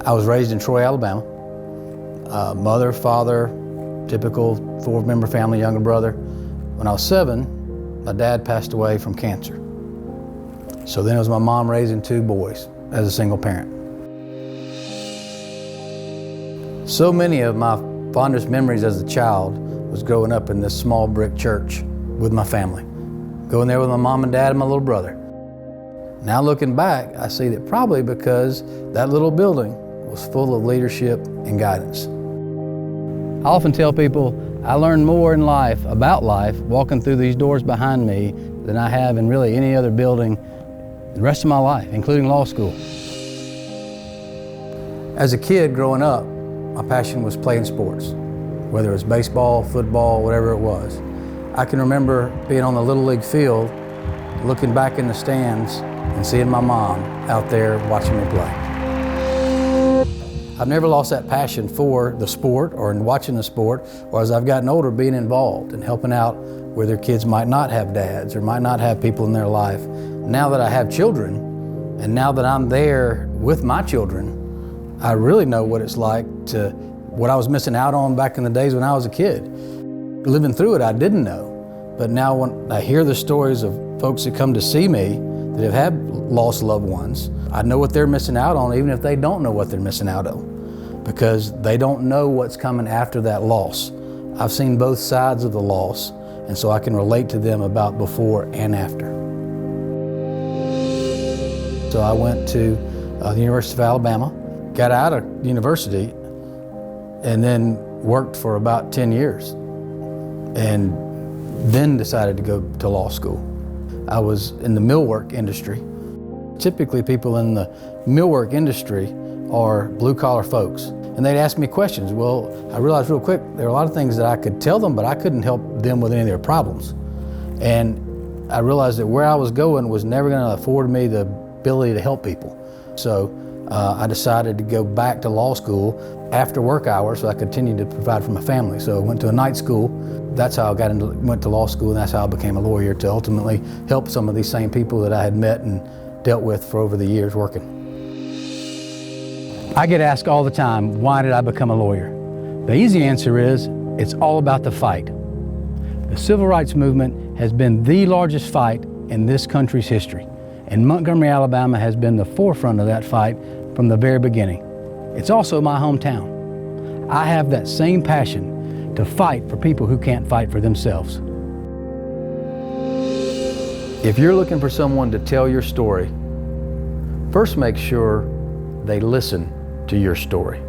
I was raised in Troy, Alabama. Mother, father, typical 4-member family, younger brother. When I was 7, my dad passed away from cancer. So then it was my mom raising 2 boys as a single parent. So many of my fondest memories as a child was growing up in this small brick church with my family. Going there with my mom and dad and my little brother. Now looking back, I see that probably because that little building was full of leadership and guidance. I often tell people I learned more in life about life walking through these doors behind me than I have in really any other building the rest of my life, including law school. As a kid growing up, my passion was playing sports, whether it was baseball, football, whatever it was. I can remember being on the Little League field, looking back in the stands and seeing my mom out there watching me play. I've never lost that passion for the sport or in watching the sport, or as I've gotten older, being involved and helping out where their kids might not have dads or might not have people in their life. Now that I have children, and now that I'm there with my children, I really know what it's like to, what I was missing out on back in the days when I was a kid. Living through it, I didn't know. But now when I hear the stories of folks that come to see me that have had lost loved ones, I know what they're missing out on, even if they don't know what they're missing out on, because they don't know what's coming after that loss. I've seen both sides of the loss, and so I can relate to them about before and after. So I went to the University of Alabama, got out of university, and then worked for about 10 years, and then decided to go to law school. I was in the millwork industry. Typically people in the millwork industry are blue-collar folks, and they'd ask me questions. Well, I realized real quick there were a lot of things that I could tell them, but I couldn't help them with any of their problems. And I realized that where I was going was never going to afford me the ability to help people. So I decided to go back to law school after work hours so I continued to provide for my family. So I went to a night school. That's how I went to law school, and that's how I became a lawyer, to ultimately help some of these same people that I had met and dealt with for over the years working. I get asked all the time, why did I become a lawyer? The easy answer is, it's all about the fight. The civil rights movement has been the largest fight in this country's history, and Montgomery, Alabama has been the forefront of that fight from the very beginning. It's also my hometown. I have that same passion to fight for people who can't fight for themselves. If you're looking for someone to tell your story, first make sure they listen to your story.